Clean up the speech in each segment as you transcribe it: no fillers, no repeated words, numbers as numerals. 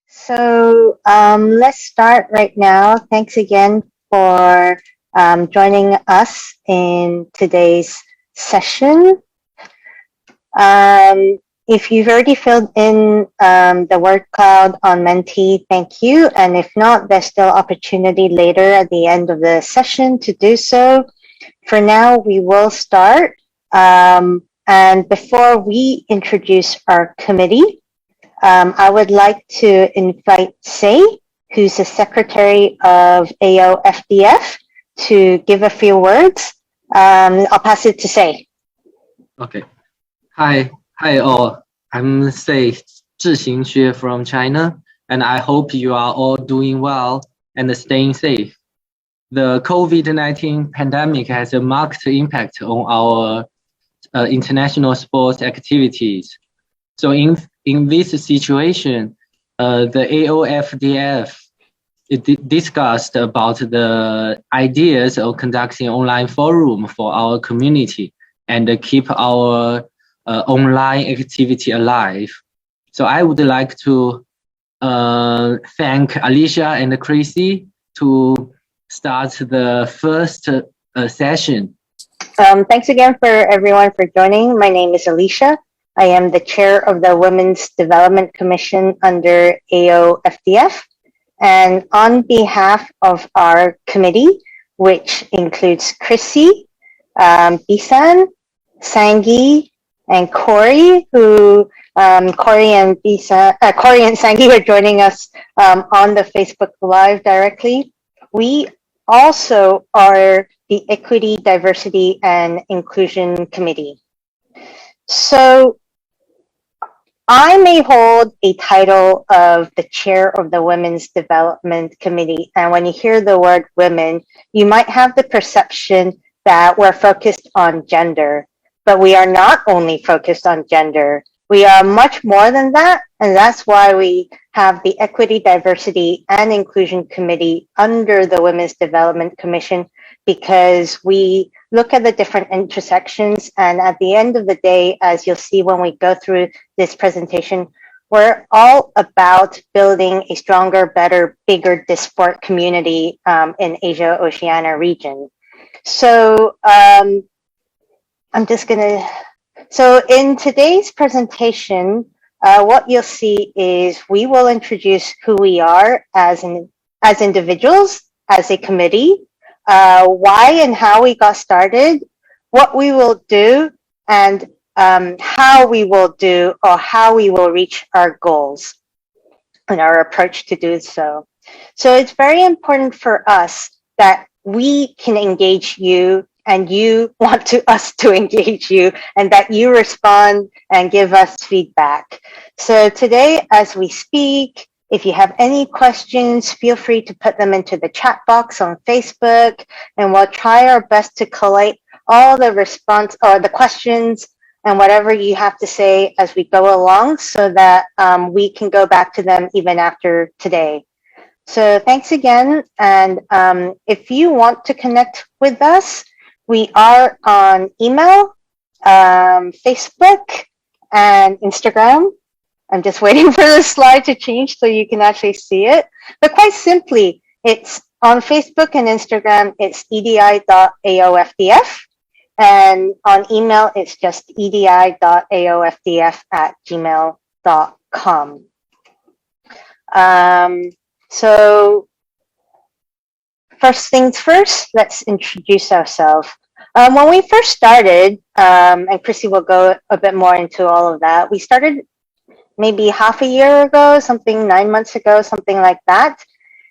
Let's start right now. Thanks again for joining us in today's session. If you've already filled in the word cloud on Menti, thank you. And if not, there's still opportunity later at the end of the session to do so. For now, we will start. And before we introduce our committee, I would like to invite Say, who's the secretary of AOFDF, to give a few words. I'll pass it to Say. Okay. Hi all. I'm Say Zhixing from China, and I hope you are all doing well and staying safe. The COVID-19 pandemic has a marked impact on our international sports activities. So in this situation, the AOFDF discussed about the ideas of conducting online forum for our community and keep our online activity alive. So I would like to thank Alicia and Chrissy to start the first session. Thanks again for everyone for joining. My name is Alicia. I am the chair of the Women's Development Commission under AOFDF. And on behalf of our committee, which includes Chrissy, Bisan, Sangi, and Corey, who Corey and Sangi are joining us on the Facebook Live directly. We also are the Equity, Diversity, and Inclusion Committee. So I may hold a title of the chair of the Women's Development Committee, and when you hear the word women, you might have the perception that we're focused on gender, but we are not only focused on gender. We are much more than that, and that's why we have the Equity, Diversity, and Inclusion Committee under the Women's Development Commission, because we look at the different intersections, and at the end of the day, as you'll see when we go through this presentation, we're all about building a stronger, better, bigger disport community in Asia Oceanic region. So so in today's presentation, what you'll see is we will introduce who we are as individuals, as a committee, why and how we got started, what we will do, and how we will do or how we will reach our goals and our approach to do so. So it's very important for us that we can engage you and you want us to engage you, and that you respond and give us feedback. So today, as we speak, if you have any questions, feel free to put them into the chat box on Facebook, and we'll try our best to collate all the response or the questions and whatever you have to say as we go along, so that we can go back to them even after today. So thanks again. And if you want to connect with us, we are on email, Facebook, and Instagram. I'm just waiting for the slide to change so you can actually see it. But quite simply, it's on Facebook and Instagram, it's edi.aofdf. And on email, it's just edi.aofdf@gmail.com. So first things first, let's introduce ourselves. When we first started, and Chrissy will go a bit more into all of that, we started maybe half a year ago, 9 months ago, something like that.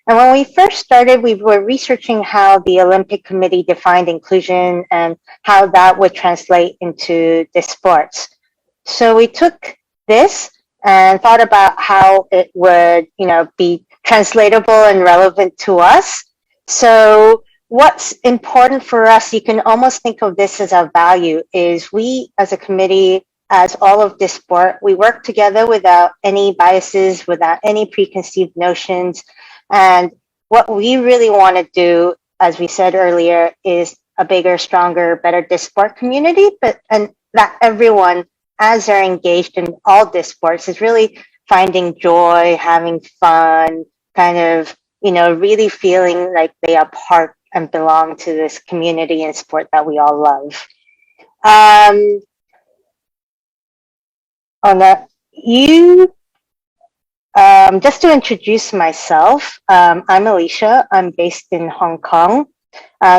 And when we first started, we were researching how the Olympic Committee defined inclusion and how that would translate into the sports. So we took this and thought about how it would, be translatable and relevant to us. So what's important for us, you can almost think of this as a value, is we as a committee, as all of this sport, we work together without any biases, without any preconceived notions. And what we really want to do, as we said earlier, is a bigger, stronger, better disport community, and that everyone, as they're engaged in all disports, is really finding joy, having fun, kind of, really feeling like they are part and belong to this community and sport that we all love. On that, just to introduce myself, I'm Alicia. I'm based in Hong Kong.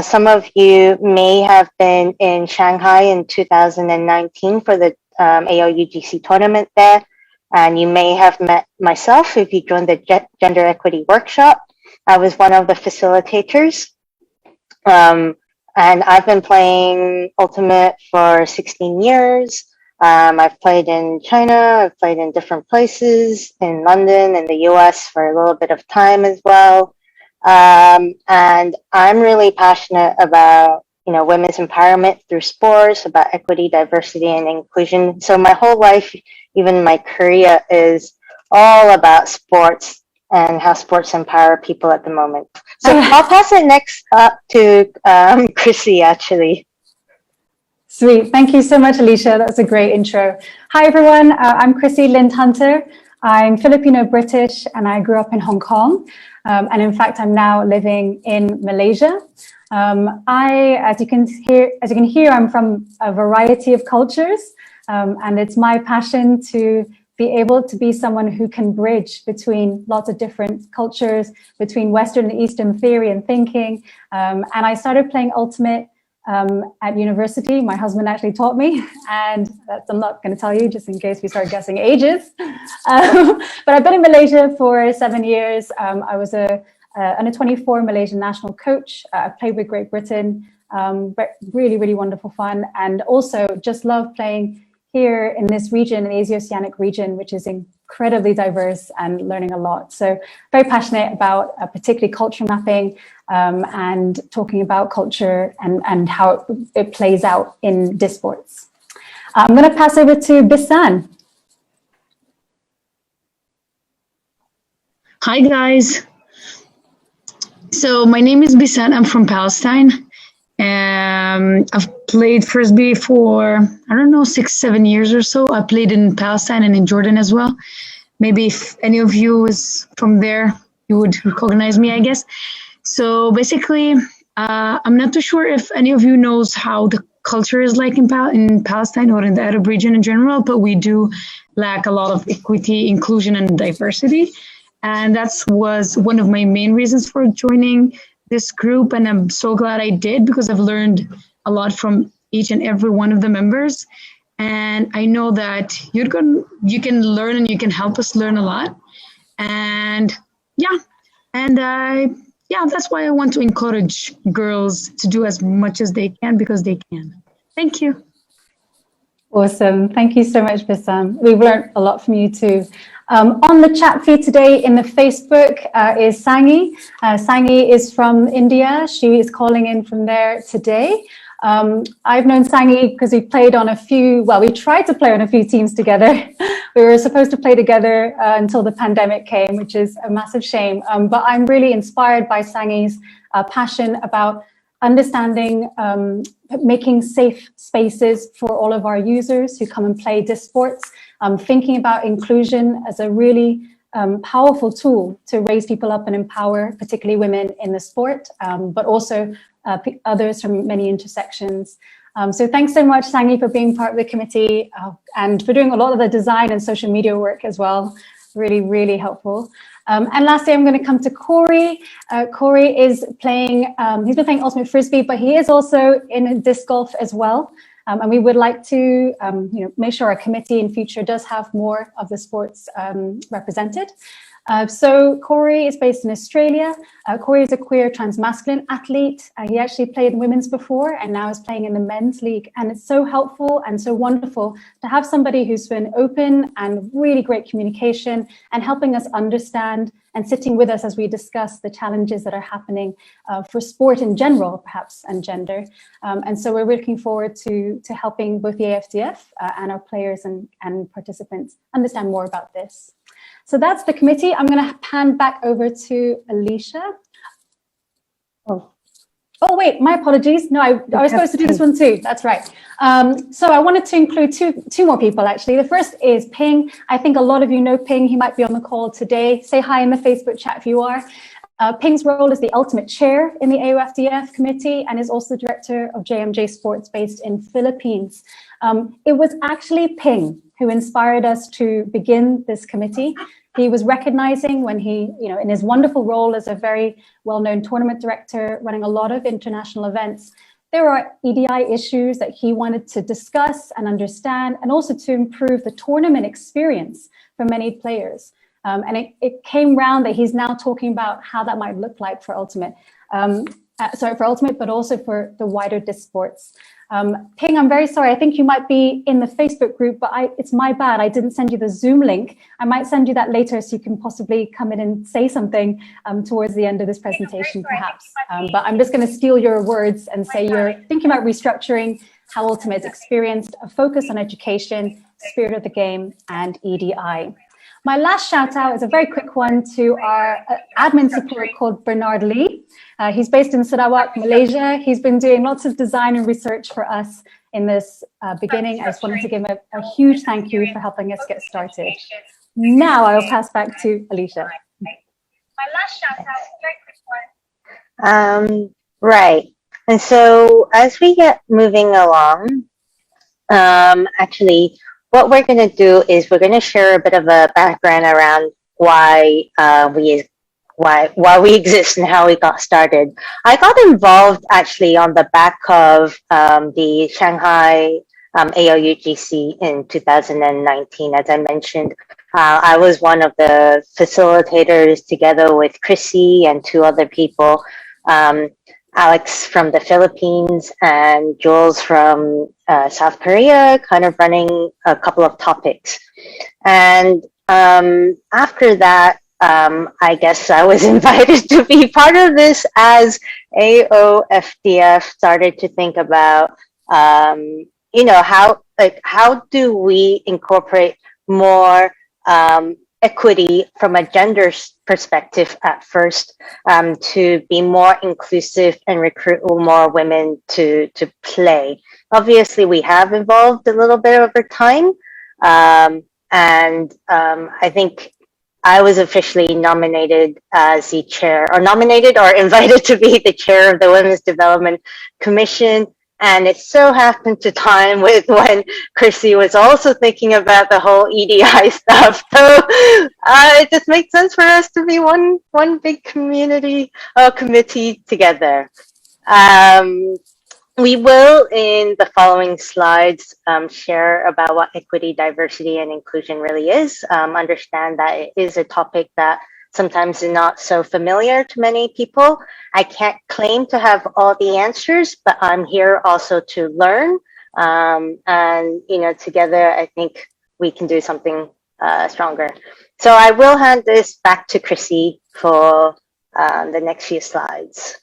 Some of you may have been in Shanghai in 2019 for the AOUGC tournament there, and you may have met myself if you joined the Gender Equity Workshop. I was one of the facilitators, and I've been playing Ultimate for 16 years. I've played in China, I've played in different places, in London, in the US for a little bit of time as well. And I'm really passionate about, women's empowerment through sports, about equity, diversity, and inclusion. So my whole life, even my career, is all about sports and how sports empower people at the moment. So I'll pass it next up to Chrissy, actually. Sweet. Thank you so much, Alicia. That was a great intro. Hi, everyone. I'm Chrissy Lind Hunter. I'm Filipino-British, and I grew up in Hong Kong. And in fact, I'm now living in Malaysia. As you can hear, I'm from a variety of cultures, and it's my passion to be able to be someone who can bridge between lots of different cultures, between Western and Eastern theory and thinking. And I started playing Ultimate at university. My husband actually taught me, and I'm not going to tell you just in case we start guessing ages. But I've been in Malaysia for 7 years. I was a under 24 Malaysian national coach. I played with Great Britain, but really, really wonderful fun. And also just love playing here in this region, in the Asia Oceanic region, which is incredibly diverse, and learning a lot. So very passionate about particularly culture mapping, and talking about culture and how it plays out in disports. I'm going to pass over to Bisan. Hi guys. So my name is Bisan. I'm from Palestine. I've played Frisbee for, I don't know, 6-7 years or so. I played in Palestine and in Jordan as well. Maybe if any of you is from there, you would recognize me, I guess. So basically, I'm not too sure if any of you knows how the culture is like in Palestine or in the Arab region in general, but we do lack a lot of equity, inclusion, and diversity. And that was one of my main reasons for joining this group. And I'm so glad I did, because I've learned a lot from each and every one of the members. And I know that you can learn, and you can help us learn a lot. And that's why I want to encourage girls to do as much as they can, because they can. Thank you. Awesome. Thank you so much, Bisan. We've learned a lot from you too. On the chat feed today in the Facebook is Sangi. Sangi is from India. She is calling in from there today. I've known Sangi because we played on we tried to play on a few teams together. We were supposed to play together until the pandemic came, which is a massive shame. But I'm really inspired by Sangi's passion about understanding, making safe spaces for all of our users who come and play disports, thinking about inclusion as a really powerful tool to raise people up and empower, particularly women in the sport, but also others from many intersections. So thanks so much, Sangi, for being part of the committee and for doing a lot of the design and social media work as well. Really, really helpful. And lastly, I'm going to come to Corey. Corey is playing, he's been playing Ultimate Frisbee, but he is also in disc golf as well. And we would like to make sure our committee in future does have more of the sports represented. So Corey is based in Australia. Corey is a queer transmasculine athlete. He actually played in women's before and now is playing in the men's league. And it's so helpful and so wonderful to have somebody who's been open and really great communication and helping us understand and sitting with us as we discuss the challenges that are happening for sport in general, perhaps, and gender. And so we're looking forward to helping both the AFDF and our players and participants understand more about this. So that's the committee. I'm going to hand back over to Alicia. Oh wait, my apologies. No, I was supposed to do this one too. That's right. So I wanted to include two more people, actually. The first is Ping. I think a lot of you know Ping. He might be on the call today. Say hi in the Facebook chat if you are. Ping's role is the ultimate chair in the AOFDF committee and is also the director of JMJ Sports based in Philippines. It was actually Ping who inspired us to begin this committee. He was recognizing when he, in his wonderful role as a very well-known tournament director, running a lot of international events, there are EDI issues that he wanted to discuss and understand, and also to improve the tournament experience for many players. And it came round that he's now talking about how that might look like for Ultimate. For Ultimate, but also for the wider disc sports. Ping, I'm very sorry. I think you might be in the Facebook group, but it's my bad. I didn't send you the Zoom link. I might send you that later so you can possibly come in and say something towards the end of this presentation, perhaps. But I'm just going to steal your words and say you're thinking about restructuring how Ultimate has experienced a focus on education, spirit of the game, and EDI. My last shout out is a very quick one to our admin support called Bernard Lee. He's based in Sarawak, Malaysia. He's been doing lots of design and research for us in this beginning. I just wanted to give him a huge thank you for helping us get started. Now I will pass back to Alicia. My last shout out is a very quick one. Right. And so as we get moving along, actually, what we're going to do is we're going to share a bit of a background around why we exist and how we got started. I got involved actually on the back of the Shanghai AOUGC in 2019. As I mentioned, I was one of the facilitators together with Chrissy and two other people. Alex from the Philippines and Jules from South Korea, kind of running a couple of topics. And after that, I guess I was invited to be part of this as AOFDF started to think about, how do we incorporate more equity from a gender perspective at first, to be more inclusive and recruit more women to play. Obviously, we have evolved a little bit over time, and I think I was officially nominated as the chair, or invited to be the chair of the Women's Development Commission. And it so happened to time with when Chrissy was also thinking about the whole EDI stuff. So it just makes sense for us to be one big committee together. We will, in the following slides, share about what equity, diversity, and inclusion really is. Understand that it is a topic that sometimes is not so familiar to many people. I can't claim to have all the answers, but I'm here also to learn. And together, I think we can do something stronger. So I will hand this back to Chrissy for the next few slides.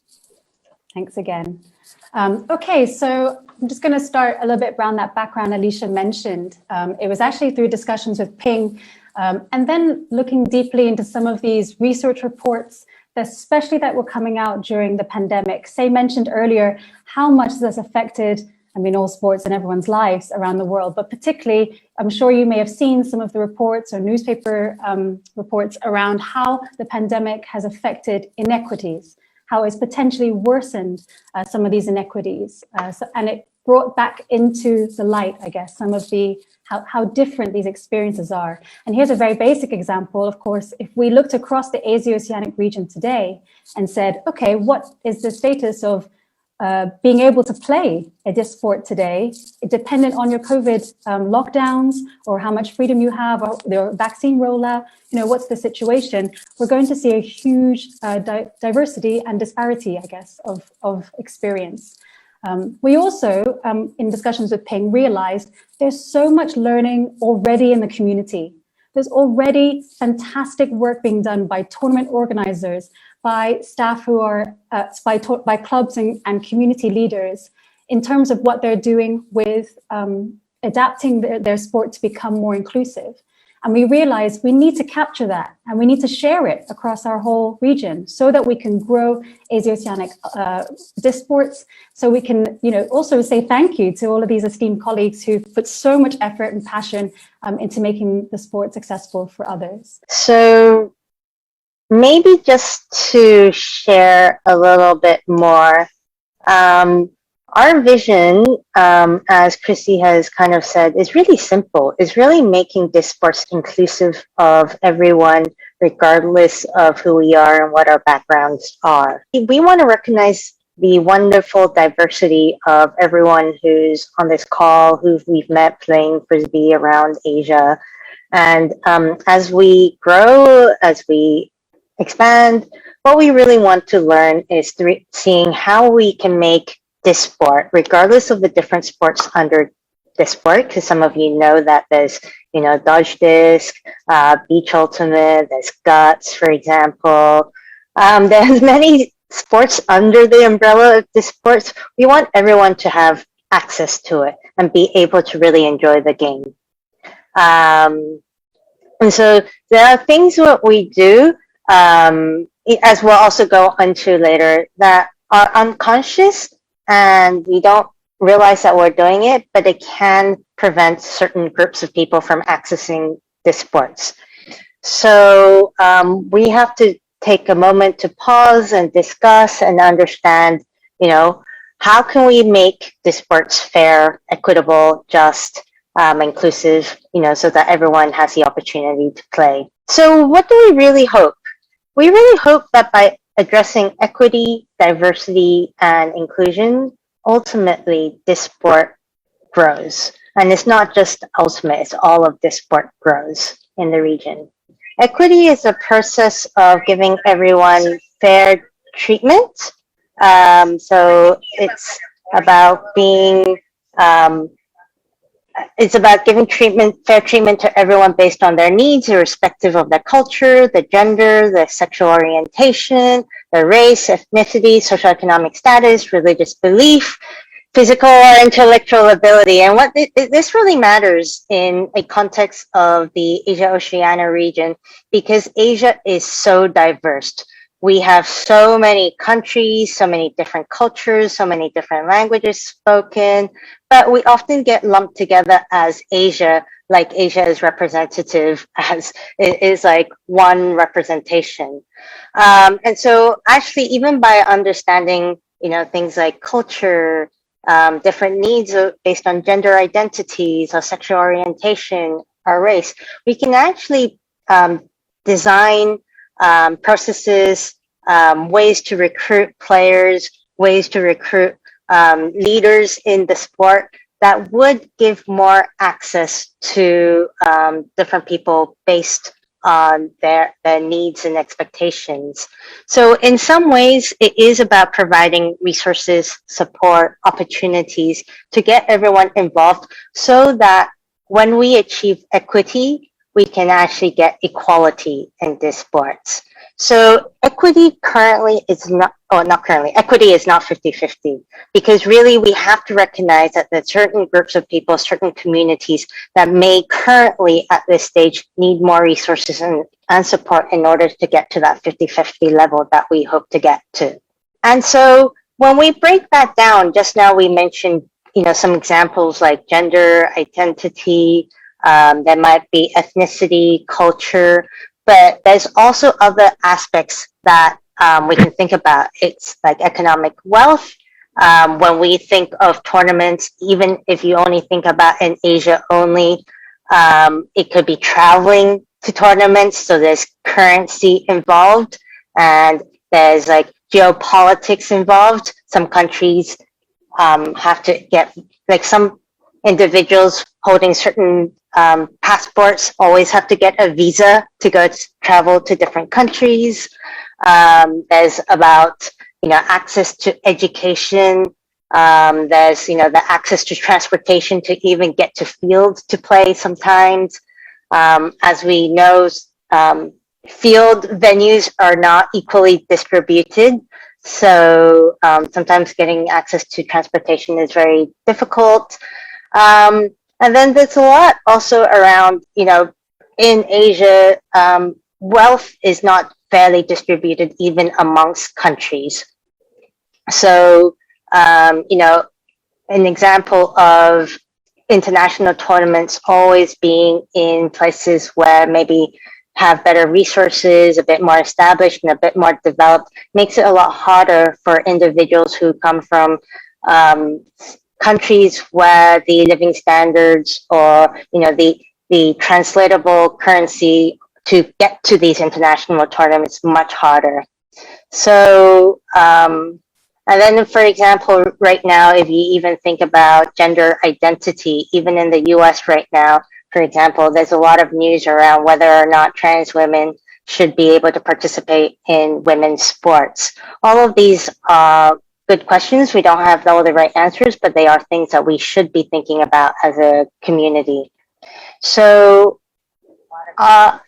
Thanks again. Okay, so I'm just going to start a little bit around that background Alicia mentioned. It was actually through discussions with Ping, and then looking deeply into some of these research reports, especially that were coming out during the pandemic. Say mentioned earlier how much this has affected, all sports and everyone's lives around the world, but particularly, I'm sure you may have seen some of the reports or newspaper reports around how the pandemic has affected inequities, how it's potentially worsened some of these inequities. And it brought back into the light, I guess, some of the how different these experiences are. And here's a very basic example. Of course, if we looked across the Asia Oceanic region today and said, okay, what is the status of being able to play a disc sport today, dependent on your COVID lockdowns or how much freedom you have or the vaccine rollout, what's the situation? We're going to see a huge diversity and disparity, I guess, of experience. We also, in discussions with Ping, realized there's so much learning already in the community. There's already fantastic work being done by tournament organizers, by staff who are, by clubs and community leaders in terms of what they're doing with adapting their sport to become more inclusive. And we realized we need to capture that and we need to share it across our whole region so that we can grow Asia Oceanic disc sports. So we can, also say thank you to all of these esteemed colleagues who've put so much effort and passion into making the sport accessible for others. So maybe just to share a little bit more, our vision, as Chrissy has kind of said, is really simple. It's really making disc sports inclusive of everyone, regardless of who we are and what our backgrounds are. We want to recognize the wonderful diversity of everyone who's on this call, who we've met playing Frisbee around Asia. And as we grow, as we expand, what we really want to learn is seeing how we can make this sport, regardless of the different sports under this sport, because some of you know that there's, Dodge Disc, Beach Ultimate, there's Guts, for example. There's many sports under the umbrella of this sports. We want everyone to have access to it and be able to really enjoy the game. And so there are things that we do, as we'll also go into later, that are unconscious and we don't realize that we're doing it, but it can prevent certain groups of people from accessing the sports. So we have to take a moment to pause and discuss and understand, how can we make the sports fair, equitable, just, inclusive, so that everyone has the opportunity to play. So what do we really hope? We really hope that by addressing equity, diversity, and inclusion, ultimately this sport grows. And it's not just ultimate, it's all of this sport grows in the region. Equity is a process of giving everyone fair treatment. So it's about giving fair treatment to everyone based on their needs, irrespective of their culture, their gender, their sexual orientation, their race, ethnicity, socioeconomic status, religious belief, physical or intellectual ability. And what this really matters in a context of the Asia Oceanic region, because Asia is so diverse. We have so many countries, so many different cultures, so many different languages spoken, but we often get lumped together as Asia, like Asia is representative, as it is like one representation. And so actually, even by understanding, things like culture, different needs based on gender identities or sexual orientation or race, we can actually design processes, ways to recruit players, ways to recruit leaders in the sport that would give more access to different people based on their needs and expectations. So in some ways, it is about providing resources, support, opportunities to get everyone involved so that when we achieve equity, we can actually get equality in these sports. So equity currently is equity is not 50-50, because really we have to recognize that there are certain groups of people, certain communities that may currently at this stage need more resources and support in order to get to that 50-50 level that we hope to get to. And so when we break that down, just now we mentioned, some examples like gender, identity, there might be ethnicity, culture, but there's also other aspects that we can think about. It's like economic wealth. When we think of tournaments, even if you only think about in Asia only, it could be traveling to tournaments. So there's currency involved and there's like geopolitics involved. Some countries have to get, like some individuals holding certain passports always have to get a visa to go travel to different countries. There's about, access to education. There's, the access to transportation to even get to fields to play sometimes. As we know, field venues are not equally distributed. So sometimes getting access to transportation is very difficult. And then there's a lot also around, in Asia, wealth is not fairly distributed even amongst countries. So, an example of international tournaments always being in places where maybe have better resources, a bit more established and a bit more developed, makes it a lot harder for individuals who come from countries where the living standards or the translatable currency to get to these international tournaments much harder. So and then, for example, right now, if you even think about gender identity, even in the US right now, for example, there's a lot of news around whether or not trans women should be able to participate in women's sports. All of these are good questions. We don't have all the right answers, but they are things that we should be thinking about as a community. So,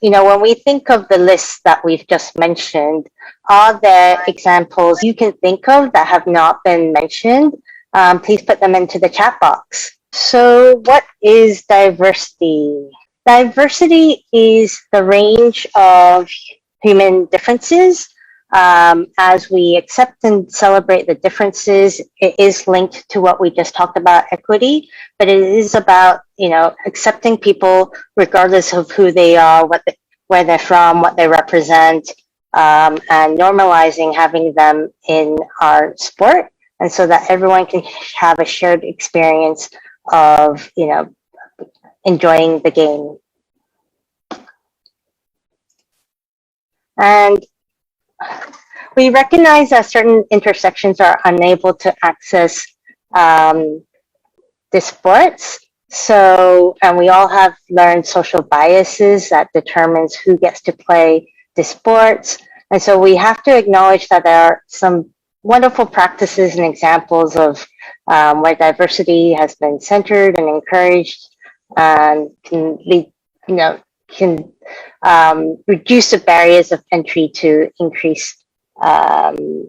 when we think of the lists that we've just mentioned, are there examples you can think of that have not been mentioned? Please put them into the chat box. So what is diversity? Diversity is the range of human differences. As we accept and celebrate the differences, it is linked to what we just talked about, equity, but it is about, accepting people regardless of who they are, where they're from, what they represent, and normalizing having them in our sport, and so that everyone can have a shared experience of, enjoying the game. And we recognize that certain intersections are unable to access the sports. So, and we all have learned social biases that determines who gets to play the sports. And so we have to acknowledge that there are some wonderful practices and examples of where diversity has been centered and encouraged and can lead, can reduce the barriers of entry to increase the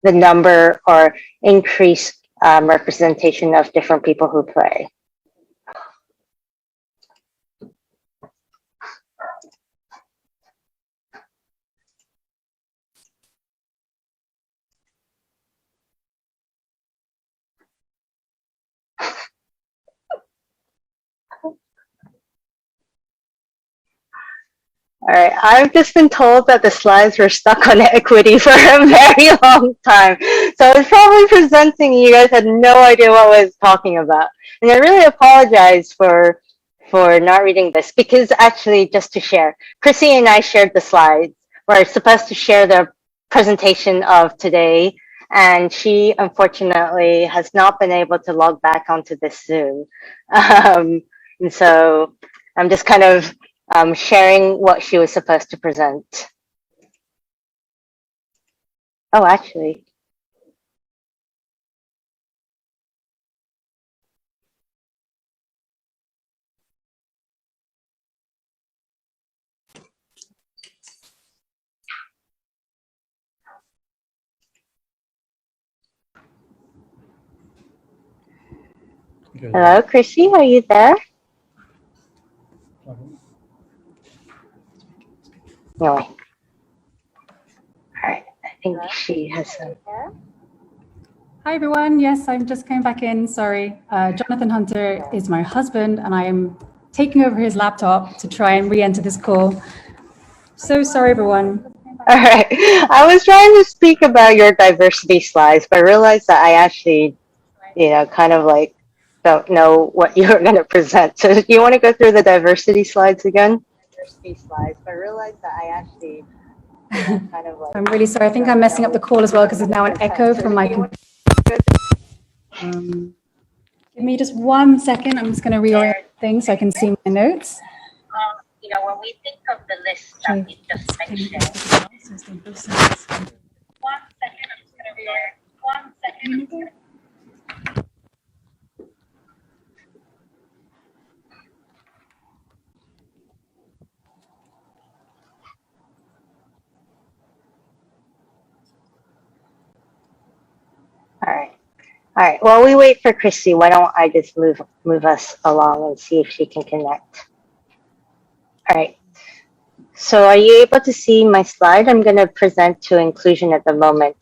number or increase representation of different people who play. All right, I've just been told that the slides were stuck on equity for a very long time. So I was probably presenting, you guys had no idea what I was talking about. And I really apologize for not reading this, because actually, just to share, Chrissy and I shared the slides. We're supposed to share the presentation of today, and she unfortunately has not been able to log back onto this Zoom. And so I'm just kind of sharing what she was supposed to present. Oh, actually. Hello, Chrissy, are you there? No. All right, I think she has some. Hi, everyone. Yes, I'm just coming back in. Sorry. Jonathan Hunter is my husband, and I am taking over his laptop to try and re-enter this call. So sorry, everyone. All right. I was trying to speak about your diversity slides, but I realized that I actually, kind of like don't know what you're going to present. So do you want to go through the diversity slides again? Diversity slides, but I realized that I actually kind of like. I'm really sorry. I think I'm messing up the call as well because there's now an echo from my computer. Give me just 1 second. I'm just going to reorient things so I can see my notes. When we think of the list that we just mentioned. 1 second, I'm just going to reorient. 1 second. All right. While we wait for Chrissy, why don't I just move us along and see if she can connect. All right. So are you able to see my slide? I'm going to present to inclusion at the moment.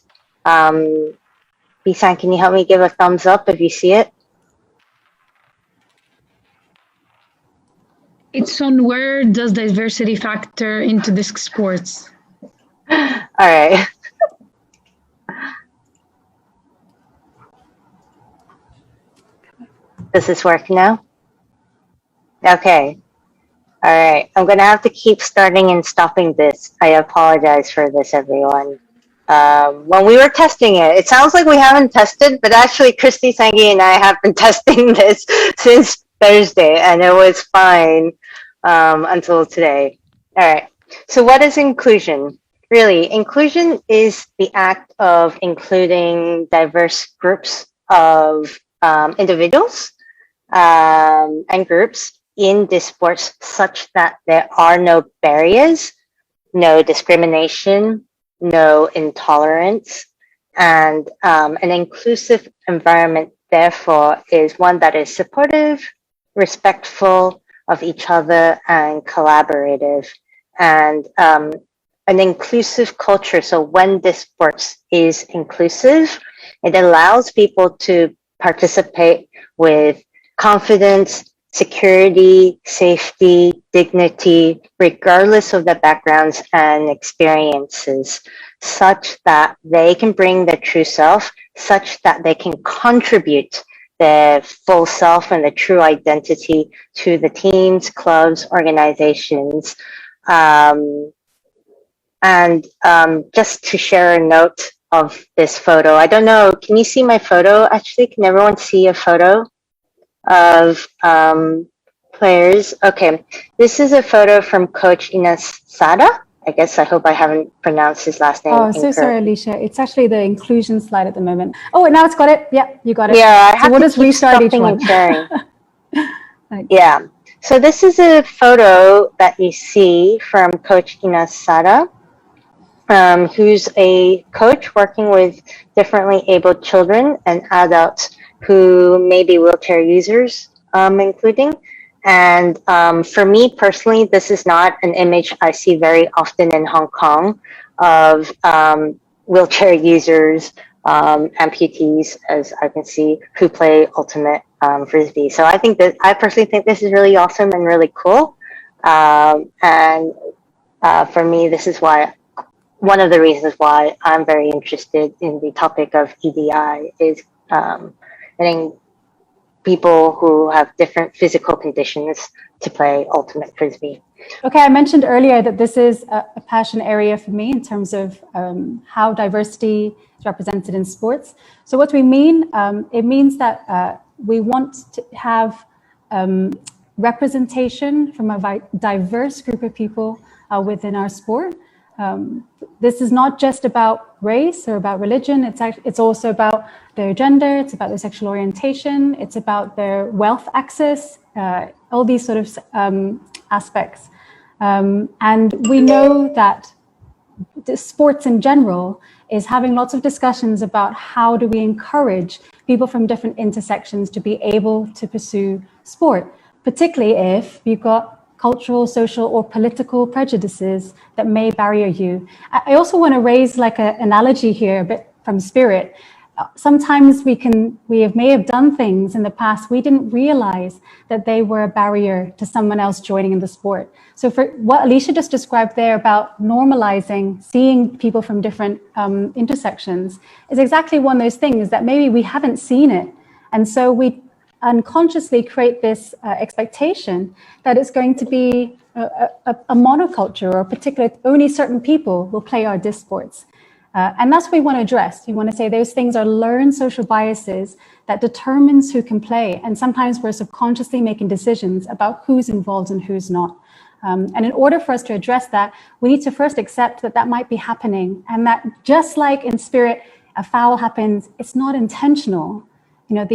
Bisan, can you help me give a thumbs up if you see it? It's on where does diversity factor into disc sports? All right. Does this work now? Okay. All right. I'm going to have to keep starting and stopping this. I apologize for this, everyone. When we were testing it, it sounds like we haven't tested, but actually Christy, Sangi, and I have been testing this since Thursday, and it was fine until today. All right. So what is inclusion? Really, inclusion is the act of including diverse groups of individuals and groups in this sports such that there are no barriers, no discrimination, no intolerance, and an inclusive environment, therefore, is one that is supportive, respectful of each other, and collaborative. And an inclusive culture, so when this sports is inclusive, it allows people to participate with confidence, security, safety, dignity, regardless of their backgrounds and experiences, such that they can bring their true self, such that they can contribute their full self and their true identity to the teams, clubs, organizations. Just to share a note of this photo, I don't know, can you see my photo? Actually, can everyone see a photo of players? Okay, this is a photo from Coach Ines Sada. I hope I haven't pronounced his last name. Oh, so sorry, Alicia. It's actually the inclusion slide at the moment. Oh, now it's got it. Yeah, you got it. Yeah, I have we'll to just keep restart each stopping one. and sharing. Thanks. Yeah. So this is a photo that you see from Coach Ines Sada, who's a coach working with differently abled children and adults who may be wheelchair users, including. And for me personally, this is not an image I see very often in Hong Kong of wheelchair users, amputees, as I can see, who play ultimate frisbee. So I personally think this is really awesome and really cool. For me, this is one of the reasons why I'm very interested in the topic of EDI is getting people who have different physical conditions to play ultimate frisbee. Okay, I mentioned earlier that this is a passion area for me in terms of how diversity is represented in sports. So what we mean, it means that we want to have representation from a diverse group of people within our sport. This is not just about race or about religion. It's also about their gender. It's about their sexual orientation. It's about their wealth access. All these sort of aspects. And we know that the sports in general is having lots of discussions about how do we encourage people from different intersections to be able to pursue sport, particularly if you've got cultural, social, or political prejudices that may barrier you. I also want to raise like an analogy here, a bit from spirit. Sometimes may have done things in the past we didn't realize that they were a barrier to someone else joining in the sport. So for what Alicia just described there about normalizing, seeing people from different intersections is exactly one of those things that maybe we haven't seen it. And so we unconsciously create this expectation that it's going to be a monoculture or only certain people will play our disc sports. And that's what we want to address. We want to say those things are learned social biases that determines who can play. And sometimes we're subconsciously making decisions about who's involved and who's not. And in order for us to address that, we need to first accept that that might be happening. And that just like in spirit, a foul happens, it's not intentional. You know,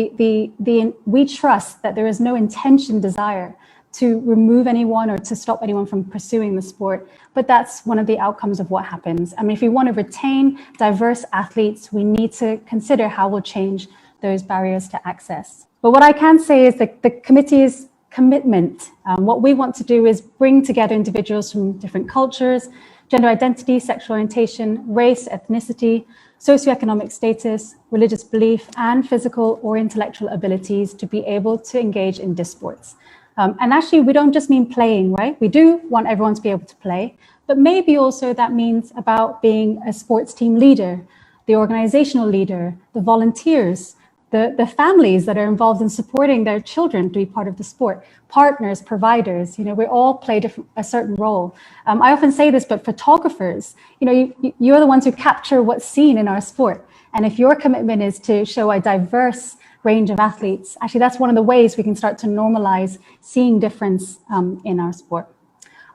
we trust that there is no intention, desire to remove anyone or to stop anyone from pursuing the sport. But that's one of the outcomes of what happens. I mean, if we want to retain diverse athletes, we need to consider how we'll change those barriers to access. But what I can say is that the committee is commitment. What we want to do is bring together individuals from different cultures, gender identity, sexual orientation, race, ethnicity, socioeconomic status, religious belief, and physical or intellectual abilities to be able to engage in disports. And actually, we don't just mean playing, right? We do want everyone to be able to play, but maybe also that means about being a sports team leader, the organizational leader, the volunteers, the families that are involved in supporting their children to be part of the sport, partners, providers, we all play a certain role. I often say this, but photographers, you're the ones who capture what's seen in our sport. And if your commitment is to show a diverse range of athletes, actually that's one of the ways we can start to normalize seeing difference in our sport.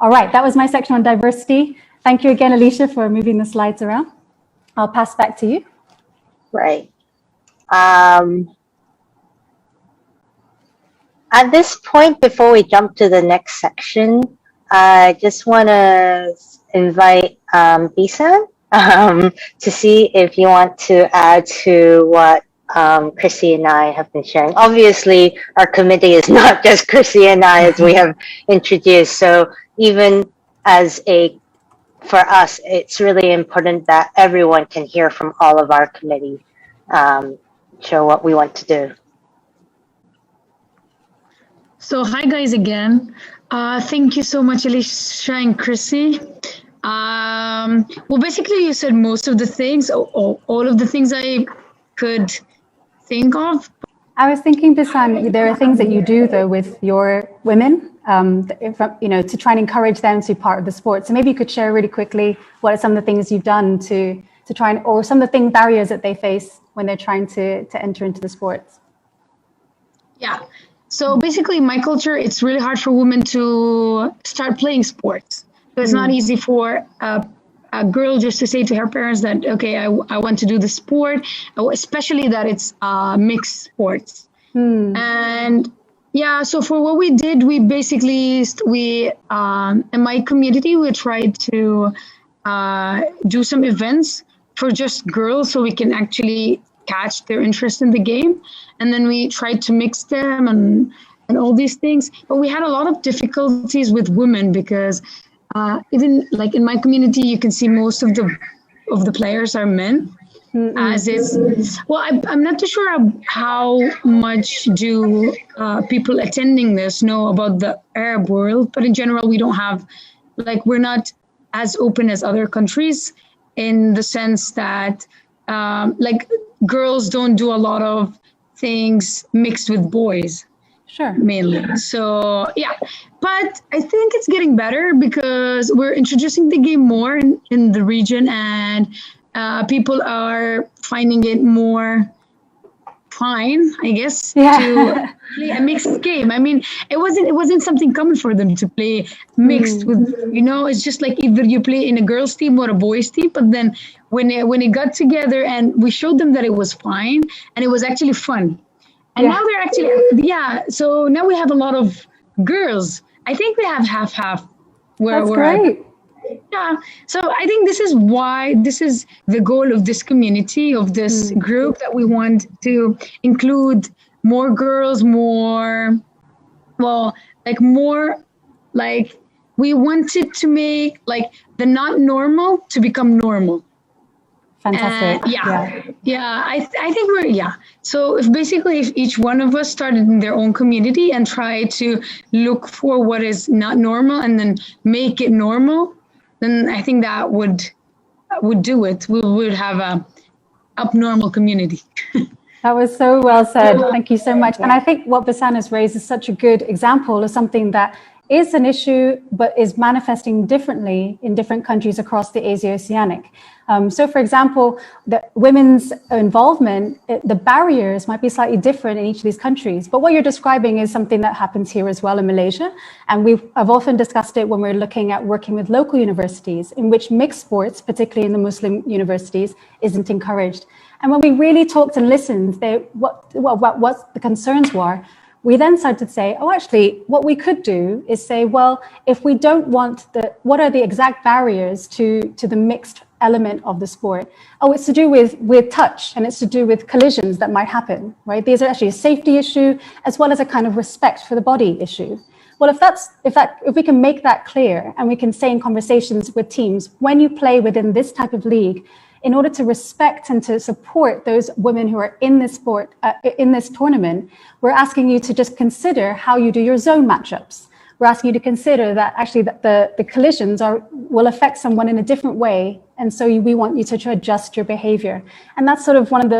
All right, that was my section on diversity. Thank you again, Alicia, for moving the slides around. I'll pass back to you. Right. At this point, before we jump to the next section, I just want to invite Bisan to see if you want to add to what Chrissy and I have been sharing. Obviously, our committee is not just Chrissy and I, as we have introduced. So even for us, it's really important that everyone can hear from all of our committee, show what we want to do. So hi guys again. Thank you so much, Alicia and Chrissy. Well, basically you said most of the things, all of the things I could think of. I was thinking, Bisan, there are things that you do though with your women, to try and encourage them to be part of the sport. So maybe you could share really quickly what are some of the things you've done to try and, or some of the barriers that they face when they're trying to enter into the sports. Yeah. So basically in my culture, it's really hard for women to start playing sports. So it's not easy for a girl just to say to her parents that, okay, I want to do the sport, especially that it's mixed sports. And yeah, so for what we did, we basically, in my community, we tried to do some events for just girls so we can actually catch their interest in the game. And then we tried to mix them and all these things. But we had a lot of difficulties with women because even like in my community, you can see most of the players are men. As it's, well, I'm not too sure how much do people attending this know about the Arab world, but in general, we don't have, we're not as open as other countries in the sense that girls don't do a lot of things mixed with boys. Sure. Mainly. So yeah, but I think it's getting better because we're introducing the game more in the region, and people are finding it more fine, I guess, to play a mixed game. I mean, it wasn't something common for them to play mixed with, it's just like either you play in a girls' team or a boys' team. But then when it got together and we showed them that it was fine and it was actually fun. And now they're actually, so now we have a lot of girls. I think we have half. That's great. Yeah, so I think this is the goal of this community, of this group, that we want to include more girls, we wanted to make the not normal to become normal. Fantastic. I think so if each one of us started in their own community and try to look for what is not normal and then make it normal, then I think that would do it. We would have a abnormal community. That was so well said. Thank you so much. And I think what Bisan has raised is such a good example of something that is an issue, but is manifesting differently in different countries across the Asia Oceanic. So for example, the women's involvement, the barriers might be slightly different in each of these countries, but what you're describing is something that happens here as well in Malaysia. And I've often discussed it when we're looking at working with local universities in which mixed sports, particularly in the Muslim universities, isn't encouraged. And when we really talked and listened, what the concerns were, we then started to say, actually, what we could do is say, well, if we don't want what are the exact barriers to the mixed element of the sport? Oh, it's to do with touch, and it's to do with collisions that might happen, right? These are actually a safety issue as well as a kind of respect for the body issue. Well, if we can make that clear, and we can say in conversations with teams, when you play within this type of league, in order to respect and to support those women who are in this sport, in this tournament, we're asking you to just consider how you do your zone matchups. We're asking you to consider that actually the collisions will affect someone in a different way. And so we want you to adjust your behavior. And that's sort of one of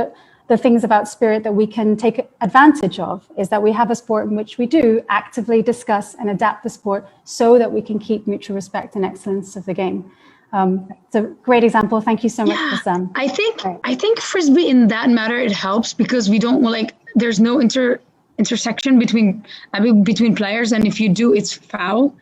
the things about Spirit that we can take advantage of, is that we have a sport in which we do actively discuss and adapt the sport so that we can keep mutual respect and excellence of the game. It's a great example. Thank you so much, Sam. I think Frisbee in that matter, it helps because we don't there's no intersection between players, and if you do, it's foul.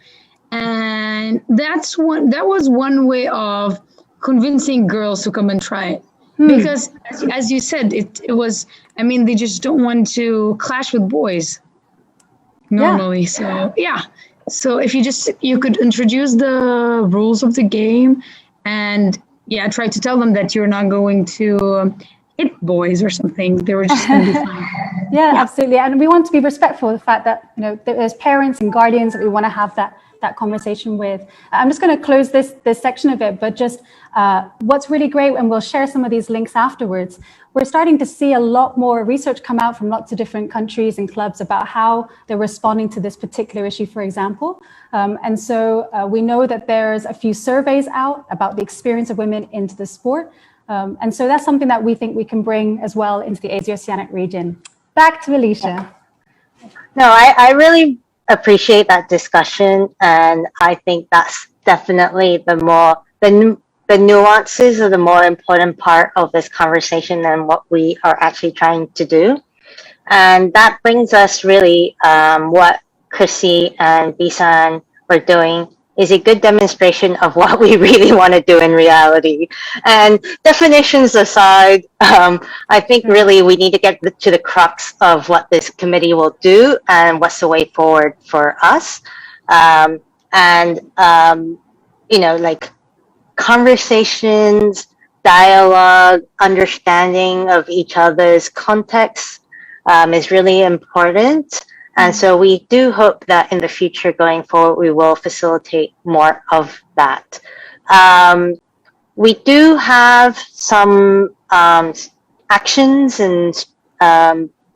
And that was one way of convincing girls to come and try it. Because as you said, it was, they just don't want to clash with boys normally. Yeah. So if you could introduce the rules of the game and try to tell them that you're not going to hit boys or something. They were just going to be fine. Yeah, absolutely. And we want to be respectful of the fact that, there's parents and guardians that we want to have that conversation with. I'm just going to close this section of it, but just what's really great, and we'll share some of these links afterwards, we're starting to see a lot more research come out from lots of different countries and clubs about how they're responding to this particular issue, for example. And so we know that there's a few surveys out about the experience of women into the sport. And so that's something that we think we can bring as well into the Asia Oceanic region. Back to Alicia. No, I really appreciate that discussion, and I think that's definitely the nuances are the more important part of this conversation than what we are actually trying to do. And that brings us really what Chrissy and Bisan were doing is a good demonstration of what we really want to do in reality. And definitions aside, I think really we need to get to the crux of what this committee will do and what's the way forward for us. Conversations, dialogue, understanding of each other's context is really important. And so we do hope that in the future going forward, we will facilitate more of that. We do have some actions and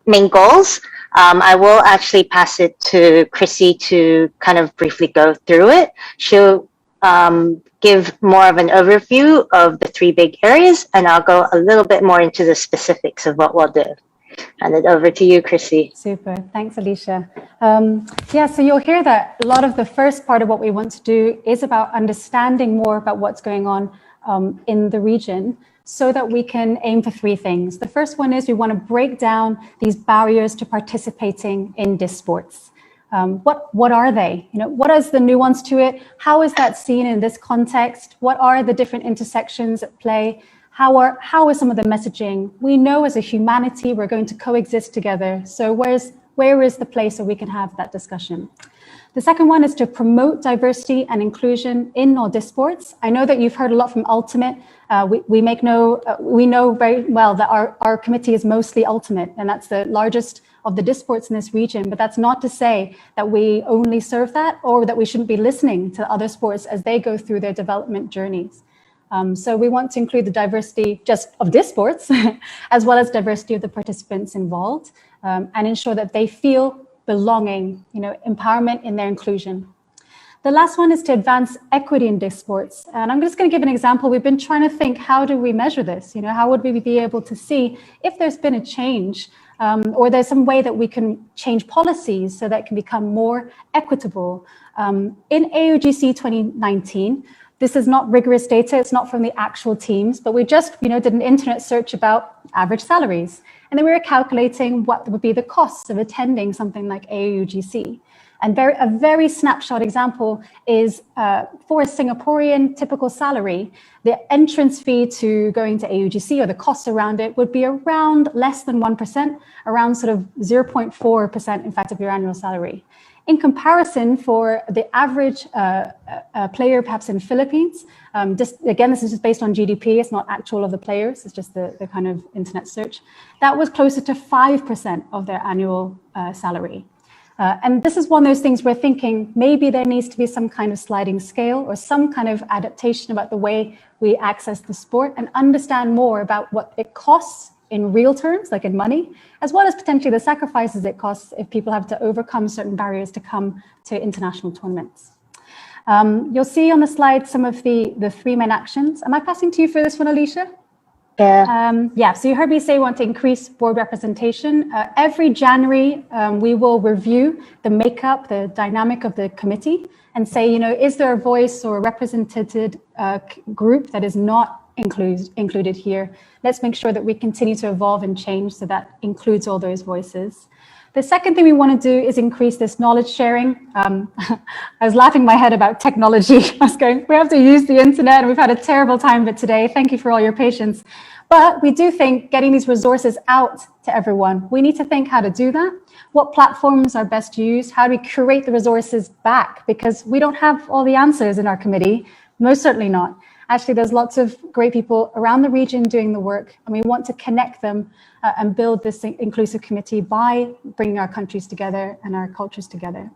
main goals. I will actually pass it to Chrissy to kind of briefly go through it. She'll give more of an overview of the 3 big areas, and I'll go a little bit more into the specifics of what we'll do. Hand it over to you, Chrissy. Super. Thanks, Alicia. So you'll hear that a lot of the first part of what we want to do is about understanding more about what's going on in the region so that we can aim for 3 things. The first one is we want to break down these barriers to participating in disc sports. What are they? What is the nuance to it? How is that seen in this context? What are the different intersections at play? How is some of the messaging? We know as a humanity we're going to coexist together. So where is the place where we can have that discussion? The second one is to promote diversity and inclusion in all disc sports. I know that you've heard a lot from Ultimate. We know very well that our committee is mostly Ultimate, and that's the largest of the disc sports in this region. But that's not to say that we only serve that, or that we shouldn't be listening to other sports as they go through their development journeys. So we want to include the diversity just of disc sports, as well as diversity of the participants involved, and ensure that they feel belonging, empowerment in their inclusion. The last one is to advance equity in disc sports. And I'm just going to give an example. We've been trying to think, how do we measure this? How would we be able to see if there's been a change, or there's some way that we can change policies so that it can become more equitable. In AOGC 2019, this is not rigorous data, it's not from the actual teams, but we just did an internet search about average salaries. And then we were calculating what would be the costs of attending something like AOGC. And a very snapshot example is for a Singaporean typical salary, the entrance fee to going to AOGC, or the cost around it, would be around less than 1%, around sort of 0.4%, in fact, of your annual salary. In comparison, for the average player, perhaps in Philippines, again, this is just based on GDP, it's not actual of the players, it's just the kind of internet search, that was closer to 5% of their annual salary. And this is one of those things we're thinking maybe there needs to be some kind of sliding scale or some kind of adaptation about the way we access the sport and understand more about what it costs in real terms, like in money, as well as potentially the sacrifices it costs if people have to overcome certain barriers to come to international tournaments. You'll see on the slide some of the three main actions. Am I passing to you for this one, Alicia? Yeah. So you heard me say we want to increase board representation. Every January, we will review the makeup, the dynamic of the committee and say, is there a voice or a represented group that is not included here? Let's make sure that we continue to evolve and change so that includes all those voices. The second thing we want to do is increase this knowledge sharing. I was laughing my head about technology. I was going, we have to use the internet and we've had a terrible time of it today. Thank you for all your patience. But we do think getting these resources out to everyone, we need to think how to do that. What platforms are best used? How do we curate the resources back? Because we don't have all the answers in our committee, most certainly not. Actually, there's lots of great people around the region doing the work, and we want to connect them and build this inclusive committee by bringing our countries together and our cultures together.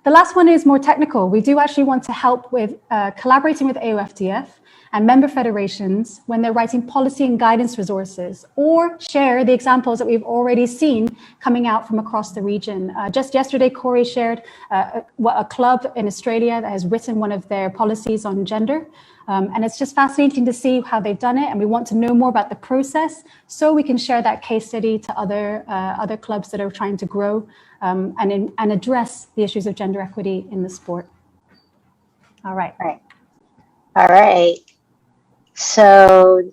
The last one is more technical. We do actually want to help with collaborating with AOFDF and member federations when they're writing policy and guidance resources, or share the examples that we've already seen coming out from across the region. Just yesterday, Corey shared a club in Australia that has written one of their policies on gender. And it's just fascinating to see how they've done it. And we want to know more about the process so we can share that case study to other clubs that are trying to grow and address the issues of gender equity in the sport. All right. All right. So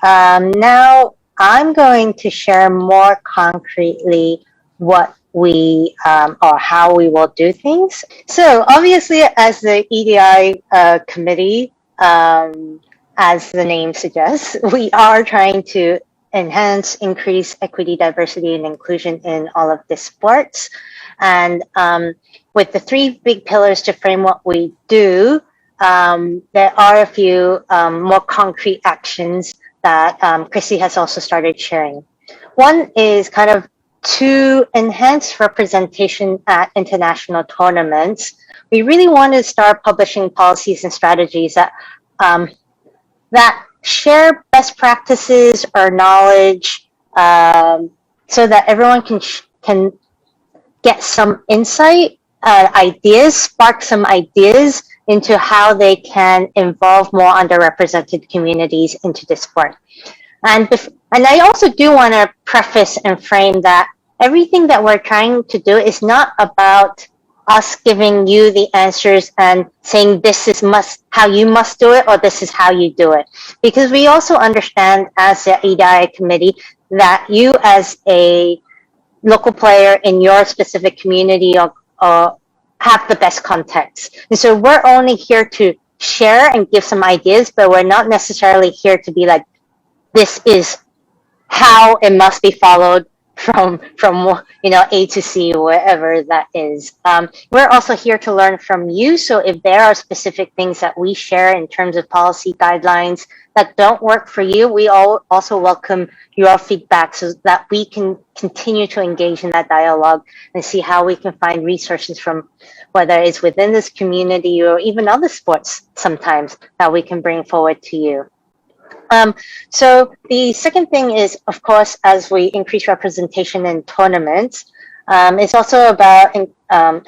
now I'm going to share more concretely what we or how we will do things. So obviously, as the EDI committee, as the name suggests, we are trying to enhance, increase equity, diversity, and inclusion in all of the sports. And with the three big pillars to frame what we do, there are a few more concrete actions that Chrissy has also started sharing. One is kind of to enhance representation at international tournaments. We really want to start publishing policies and strategies that that share best practices or knowledge, so that everyone can get some insight, ideas, spark some ideas into how they can involve more underrepresented communities into the sport. And I also do want to preface and frame that everything that we're trying to do is not about us giving you the answers and saying this is how you must do it or this is how you do it. Because we also understand as the EDI committee that you as a local player in your specific community have the best context. And so we're only here to share and give some ideas, but we're not necessarily here to be like, this is how it must be followed from A to C, wherever that is. We're also here to learn from you. So if there are specific things that we share in terms of policy guidelines that don't work for you, we also welcome your feedback so that we can continue to engage in that dialogue and see how we can find resources from whether it's within this community or even other sports sometimes that we can bring forward to you. So the second thing is, of course, as we increase representation in tournaments, it's also about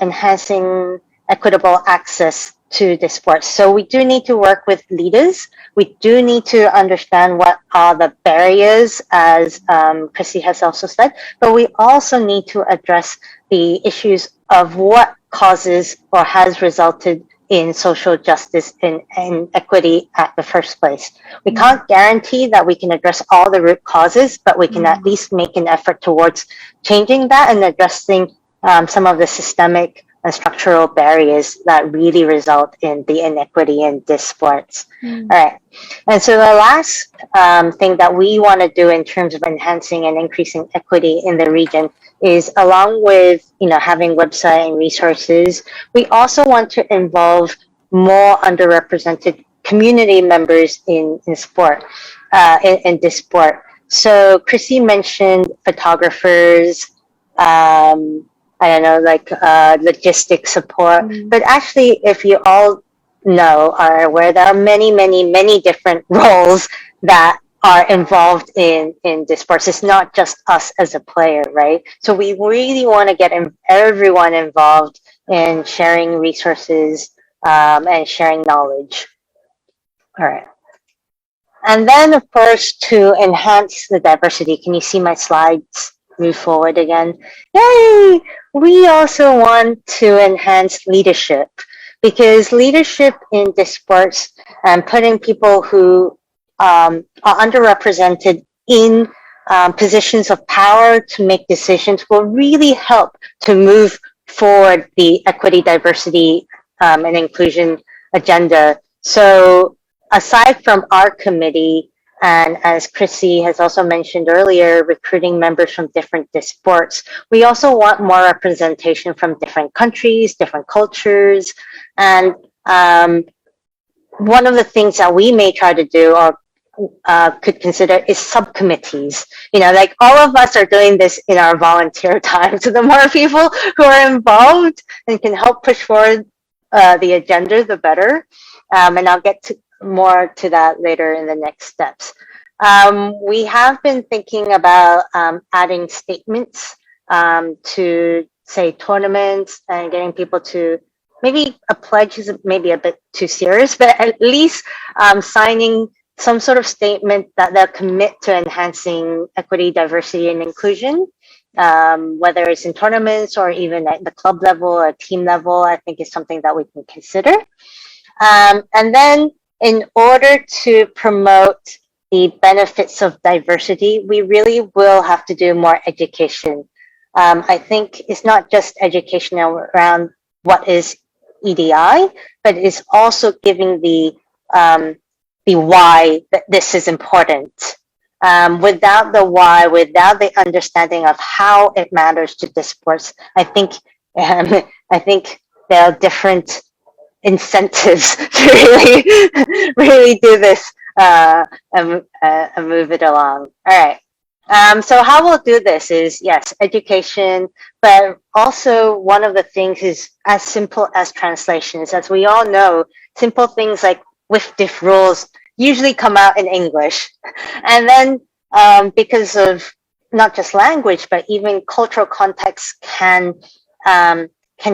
enhancing equitable access to the sports. So we do need to work with leaders. We do need to understand what are the barriers, as Chrissy has also said, but we also need to address the issues of what causes or has resulted in social justice and equity at the first place. We can't guarantee that we can address all the root causes, but we can at least make an effort towards changing that and addressing some of the systemic and structural barriers that really result in the inequity in this sports. All right. And so the last thing that we want to do in terms of enhancing and increasing equity in the region is, along with having website and resources, we also want to involve more underrepresented community members in sport, in this sport. So Chrissy mentioned photographers, I don't know, like logistic support. But actually, if you all know, are aware, there are many, many, many different roles that are involved in this sports. It's not just us as a player, right? So we really want to get everyone involved in sharing resources and sharing knowledge. All right. And then, of course, to enhance the diversity, can you see my slides move forward again? Yay! We also want to enhance leadership, because leadership in this sports and putting people who are underrepresented in positions of power to make decisions will really help to move forward the equity, diversity, and inclusion agenda. So aside from our committee, and as Chrissy has also mentioned earlier, recruiting members from different sports, we also want more representation from different countries, different cultures. And one of the things that we may try to do, or could consider, is subcommittees. Like all of us are doing this in our volunteer time. So the more people who are involved and can help push forward the agenda, the better. And I'll get more to that later in the next steps. We have been thinking about adding statements to, say, tournaments, and getting people to, maybe a pledge is maybe a bit too serious, but at least signing some sort of statement that they'll commit to enhancing equity, diversity, and inclusion, whether it's in tournaments or even at the club level or team level. I think is something that we can consider. And then, in order to promote the benefits of diversity, we really will have to do more education. I think it's not just education around what is EDI, but it's also giving the why that this is important. Without the why, without the understanding of how it matters to the sports, I think there are different incentives to really do this and move it along. All right. So how we'll do this is, yes, education, but also one of the things is as simple as translations. As we all know, simple things like WIFDF rules usually come out in English. And then because of not just language, but even cultural context can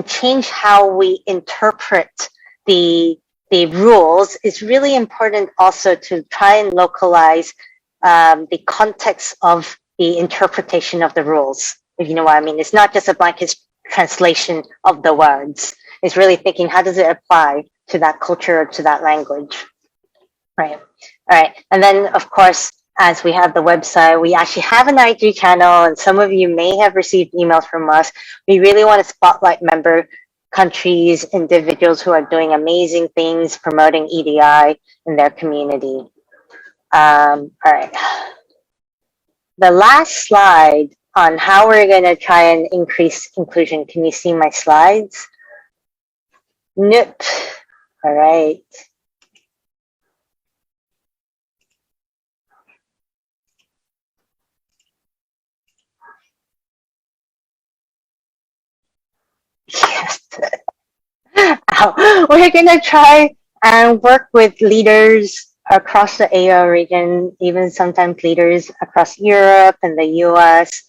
change how we interpret the rules. It's really important also to try and localize the context of the interpretation of the rules, if you know what I mean. It's not just a blanket translation of the words. It's really thinking, how does it apply to that culture or to that language? Right. All right. And then, of course, as we have the website, we actually have an IG channel, and some of you may have received emails from us. We really want to spotlight member countries, individuals who are doing amazing things promoting EDI in their community. All right. The last slide on how we're going to try and increase inclusion. Can you see my slides? Nope. All right. Yes. We're going to try and work with leaders across the AO region, even sometimes leaders across Europe and the US.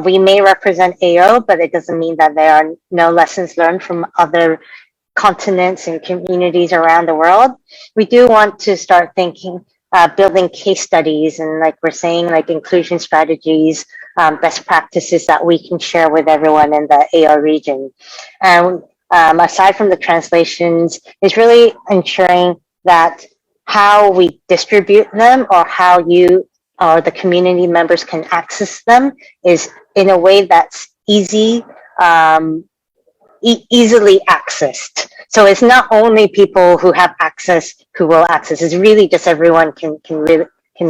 We may represent AO, but it doesn't mean that there are no lessons learned from other continents and communities around the world. We do want to start thinking, building case studies, and like we're saying, like inclusion strategies, best practices that we can share with everyone in the AO region. And aside from the translations, is really ensuring that how we distribute them, or how you or the community members can access them, is in a way that's easy, easily accessed. So it's not only people who have access who will access. It's really just everyone can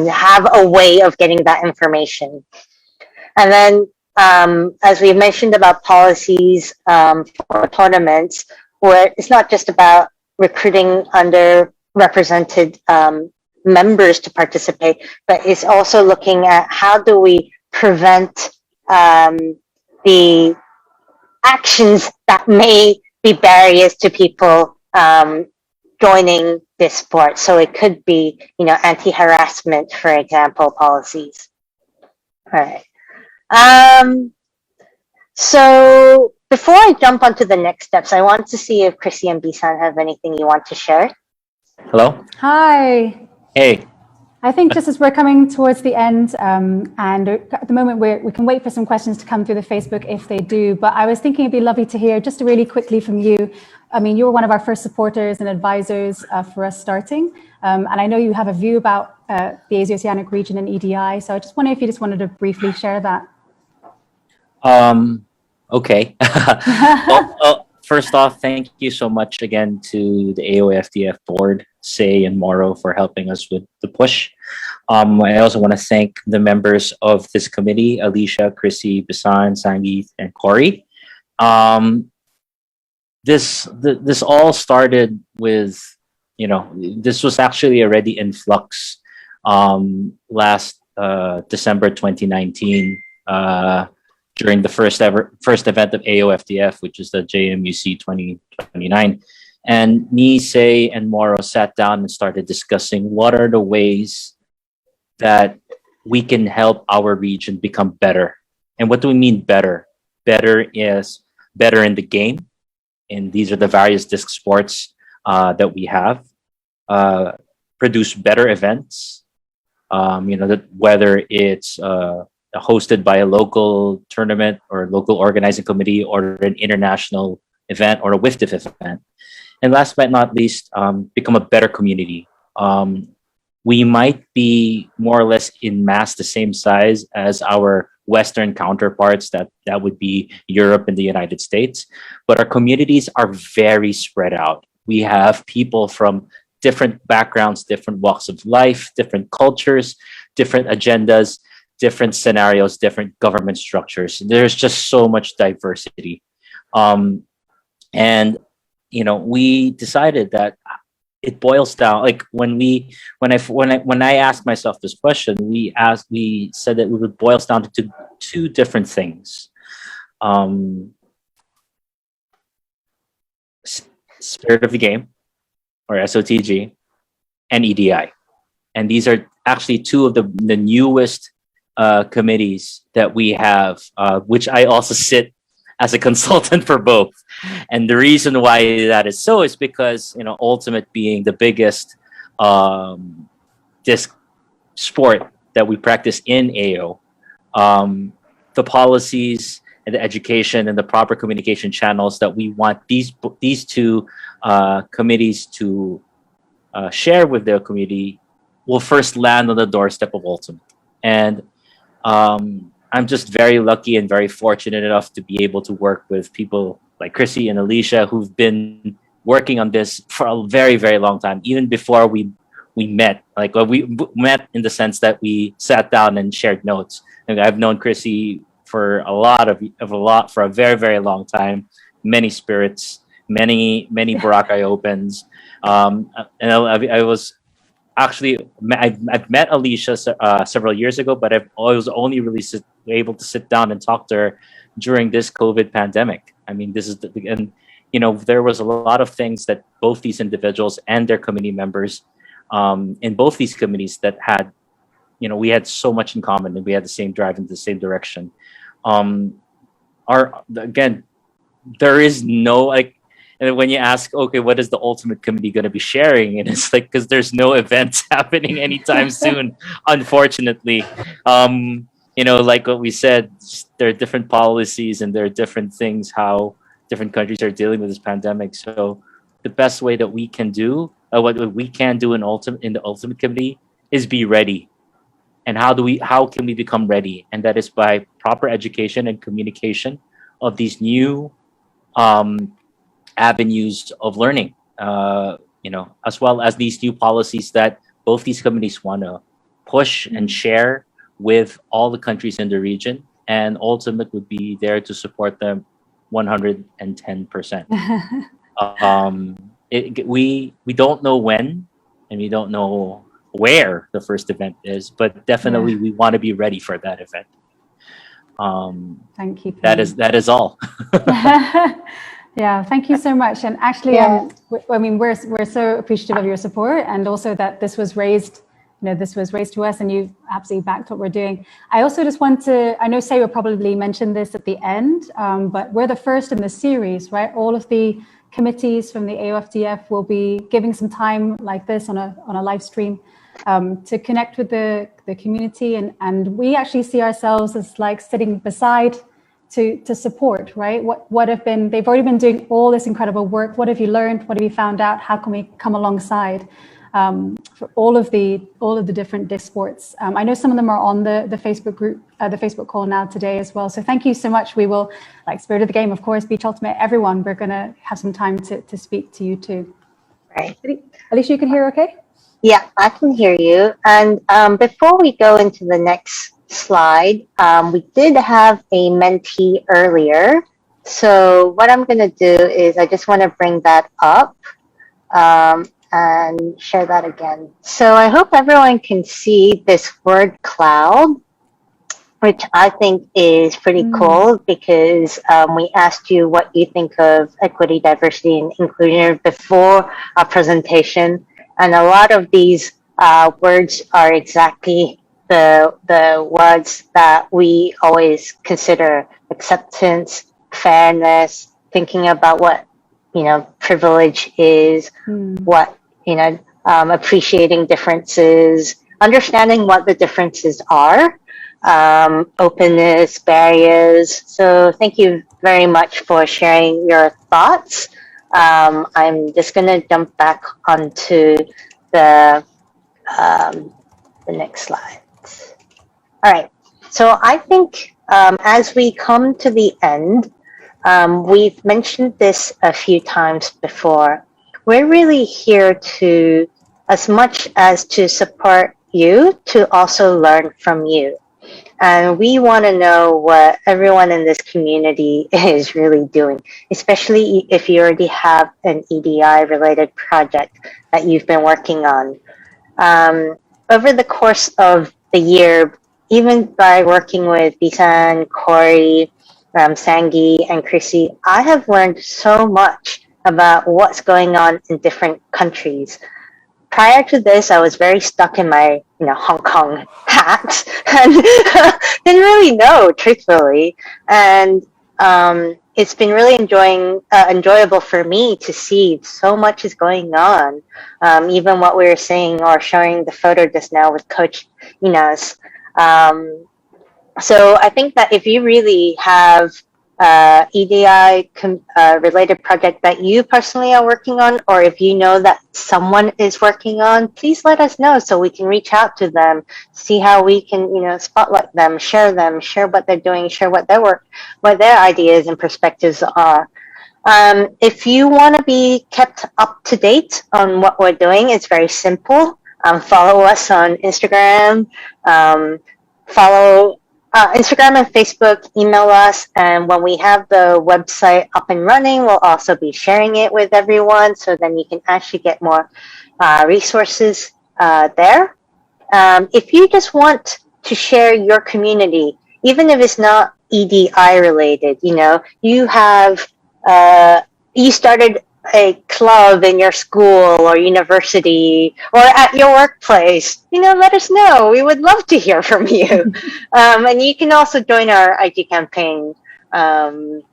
have a way of getting that information. And then, as we mentioned about policies for tournaments, where it's not just about recruiting underrepresented members to participate, but it's also looking at how do we prevent the actions that may be barriers to people joining this sport. So it could be, anti-harassment, for example, policies. All right. So before I jump onto the next steps, I want to see if Chrissy and Bisan have anything you want to share. Hello? Hi. Hey. I think just as we're coming towards the end, and at the moment we can wait for some questions to come through the Facebook if they do, but I was thinking it'd be lovely to hear just really quickly from you. I mean, you were one of our first supporters and advisors for us starting, and I know you have a view about the Asia Oceanic region and EDI, so I just wonder if you just wanted to briefly share that. Okay. First off, thank you so much again to the AOFDF board, Say and Moro, for helping us with the push. I also want to thank the members of this committee, Alicia, Chrissy, Bisan, Sangeet, and Corey. This all started with, this was actually already in flux last December 2019. During the first event of AOFDF, which is the JMUC 2029. And me, Say, and Moro sat down and started discussing what are the ways that we can help our region become better. And what do we mean better? Better is better in the game. And these are the various disc sports that we have. Produce better events, whether it's hosted by a local tournament or local organizing committee or an international event or a WIFTF event. And last but not least, become a better community. We might be more or less in mass the same size as our Western counterparts, that would be Europe and the United States, but our communities are very spread out. We have people from different backgrounds, different walks of life, different cultures, different agendas, different scenarios, different government structures. There's just so much diversity. And, we decided that it boils down, like when I asked myself this question, we said that it boils down to two different things. Spirit of the game, or SOTG, and EDI. And these are actually two of the newest committees that we have, which I also sit as a consultant for both. And the reason why that is so is because, Ultimate being the biggest disc sport that we practice in AO, the policies and the education and the proper communication channels that we want these two committees to share with their community will first land on the doorstep of Ultimate. And I'm just very lucky and very fortunate enough to be able to work with people like Chrissy and Alicia, who've been working on this for a very, very long time, even before we met. Like, we met in the sense that we sat down and shared notes. And I've known Chrissy for for a very, very long time. Many spirits, many Boracay Opens. And I was actually, I've met Alicia several years ago, but I was only really able to sit down and talk to her during this COVID pandemic. I mean, there was a lot of things that both these individuals and their committee members in both these committees that had, we had so much in common, and we had the same drive in the same direction. Again, there is no, and when you ask, okay, what is the Ultimate Committee going to be sharing? And it's like, because there's no events happening anytime soon, unfortunately. Like what we said, there are different policies and there are different things, how different countries are dealing with this pandemic. So the best way that we can do, what we can do in the Ultimate Committee is be ready. And how can we become ready? And that is by proper education and communication of these new avenues of learning, as well as these new policies that both these committees want to push and share with all the countries in the region. And Ultimate would be there to support them 110%. We don't know when, and we don't know where the first event is, but definitely we want to be ready for that event. Thank you. That is all. Yeah, thank you so much. And actually, we're so appreciative of your support, and also that this was raised, this was raised to us, and you've absolutely backed what we're doing. I also just want to, I know Say will probably mention this at the end, but we're the first in the series, right? All of the committees from the AOFDF will be giving some time like this on a live stream to connect with the community, and we actually see ourselves as like sitting beside to support, right? They've already been doing all this incredible work. What have you learned? What have you found out? How can we come alongside for all of the different disc sports? I know some of them are on the Facebook group, the Facebook call now today as well. So thank you so much. We will, like Spirit of the Game, of course, Beach Ultimate, everyone, we're going to have some time to speak to you too. Right. Alicia, you can hear okay? Yeah, I can hear you. And before we go into the next slide, we did have a mentee earlier. So what I'm going to do is I just want to bring that up and share that again. So I hope everyone can see this word cloud, which I think is pretty cool, because we asked you what you think of equity, diversity, and inclusion before our presentation. And a lot of these words are exactly the words that we always consider: acceptance, fairness, thinking about what, privilege is, what, appreciating differences, understanding what the differences are, openness, barriers. So thank you very much for sharing your thoughts. I'm just going to jump back onto the next slide. All right. So I think as we come to the end, we've mentioned this a few times before. We're really here to, as much as to support you, to also learn from you. And we want to know what everyone in this community is really doing, especially if you already have an EDI-related project that you've been working on. Over the course of the year, even by working with Bisan, Corey, Sangi, and Chrissy, I have learned so much about what's going on in different countries. Prior to this, I was very stuck in my, Hong Kong hat and didn't really know, truthfully. And it's been really enjoyable for me to see so much is going on. Even what we were saying or showing the photo just now with Coach Inas. So I think that if you really have EDI related project that you personally are working on, or if you know that someone is working on, please let us know so we can reach out to them, see how we can, spotlight them, share what they're doing, share what their ideas and perspectives are. If you want to be kept up to date on what we're doing, it's very simple. Follow us on Instagram, follow Instagram and Facebook, email us, and when we have the website up and running, we'll also be sharing it with everyone, so then you can actually get more resources there. If you just want to share your community, even if it's not EDI related, you have you started a club in your school or university or at your workplace, let us know. We would love to hear from you. And you can also join our IG campaign. Bisang,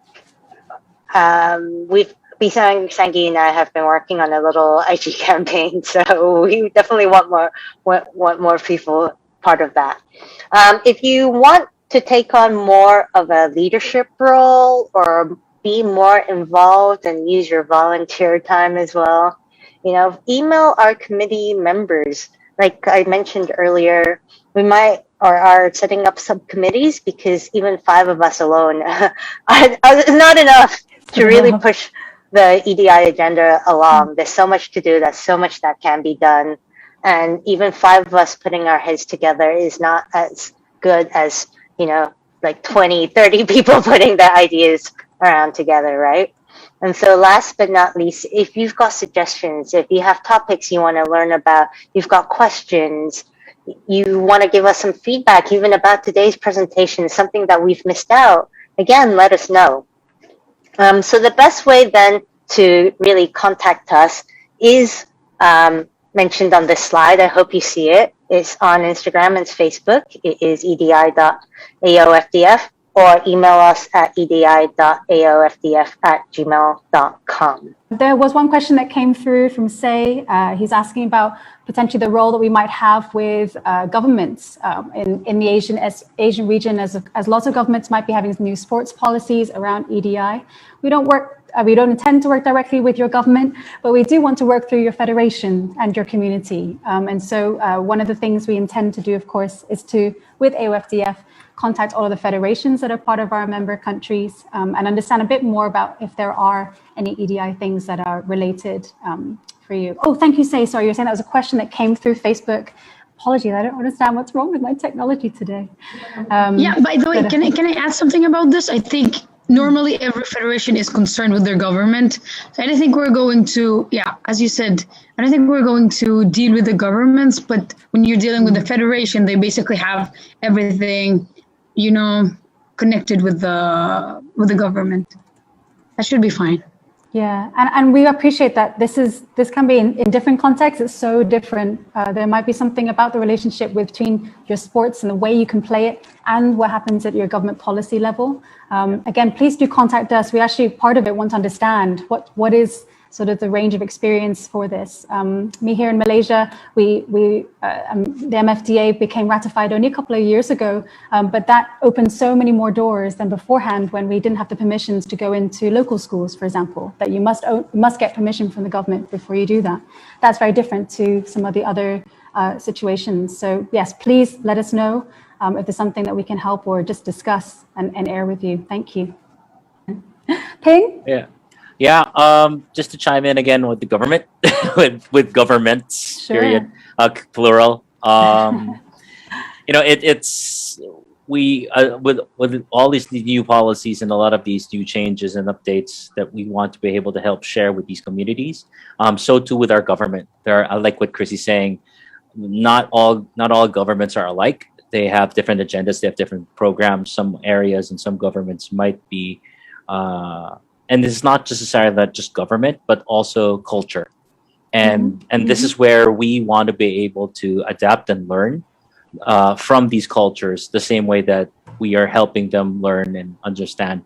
Sangi, and I have been working on a little IG campaign, so we definitely want more people part of that. If you want to take on more of a leadership role or be more involved and use your volunteer time as well, email our committee members. Like I mentioned earlier, we might or are setting up subcommittees, because even 5 of us alone is not enough to really push the EDI agenda along. There's so much to do. There's so much that can be done. And even 5 of us putting our heads together is not as good as, like 20, 30 people putting their ideas around together, right? And so last but not least, if you've got suggestions, if you have topics you want to learn about, you've got questions, you want to give us some feedback even about today's presentation, something that we've missed out, again, let us know. So the best way then to really contact us is mentioned on this slide. I hope you see it. It's on Instagram and Facebook. It is edi.aofdf, or email us at edi.aofdf@gmail.com. There was one question that came through from Say. He's asking about potentially the role that we might have with governments in the Asian region, as lots of governments might be having new sports policies around EDI. We don't intend to work directly with your government, but we do want to work through your federation and your community. And so one of the things we intend to do, of course, is to, with AOFDF, contact all of the federations that are part of our member countries and understand a bit more about if there are any EDI things that are related for you. Oh, thank you, Say. Sorry, you're saying that was a question that came through Facebook. Apologies, I don't understand what's wrong with my technology today. Yeah, by the way, can I add something about this? I think normally every federation is concerned with their government. So I don't think we're going to, as you said, I don't think we're going to deal with the governments, but when you're dealing with the federation, they basically have everything, connected with the government. That should be fine. Yeah, and we appreciate that this can be in different contexts. It's so different. There might be something about the relationship between your sports and the way you can play it and what happens at your government policy level. Again, please do contact us. We actually, part of it, want to understand what is sort of the range of experience for this. Me here in Malaysia, the MFDA became ratified only a couple of years ago, but that opened so many more doors than beforehand when we didn't have the permissions to go into local schools, for example, that you must get permission from the government before you do that. That's very different to some of the other situations. So yes, please let us know if there's something that we can help or just discuss and air with you. Thank you. Ping? Yeah, just to chime in again with the government, with governments, Sure. period, plural. With all these new policies and a lot of these new changes and updates that we want to be able to help share with these communities. So too with our government. I like what Chris is saying. Not all governments are alike. They have different agendas. They have different programs. Some areas and some governments might be. And it's not necessarily that just government, but also culture. And this is where we want to be able to adapt and learn from these cultures, the same way that we are helping them learn and understand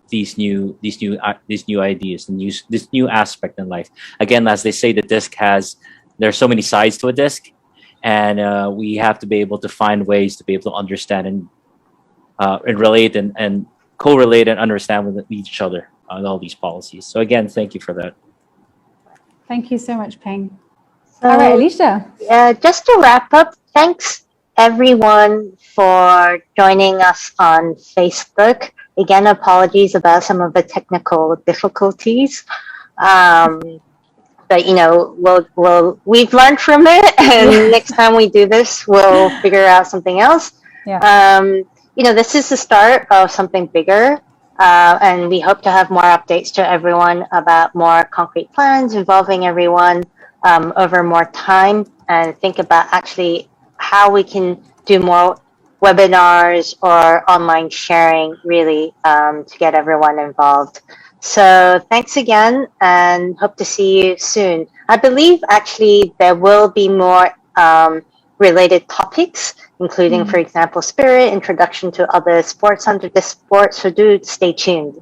these new ideas and this new aspect in life. Again, as they say, there's so many sides to a disc, and we have to be able to find ways to be able to understand and relate and correlate and understand with each other on all these policies. So again, thank you for that. Thank you so much, Ping. All right, Alicia. Just to wrap up, thanks everyone for joining us on Facebook. Again, apologies about some of the technical difficulties. But we've learned from it, and next time we do this, we'll figure out something else. Yeah. This is the start of something bigger, and we hope to have more updates to everyone about more concrete plans involving everyone over more time, and think about actually how we can do more webinars or online sharing, really, to get everyone involved. So thanks again, and hope to see you soon. I believe actually there will be more related topics, including, for example, spirit, introduction to other sports under this sport. So do stay tuned.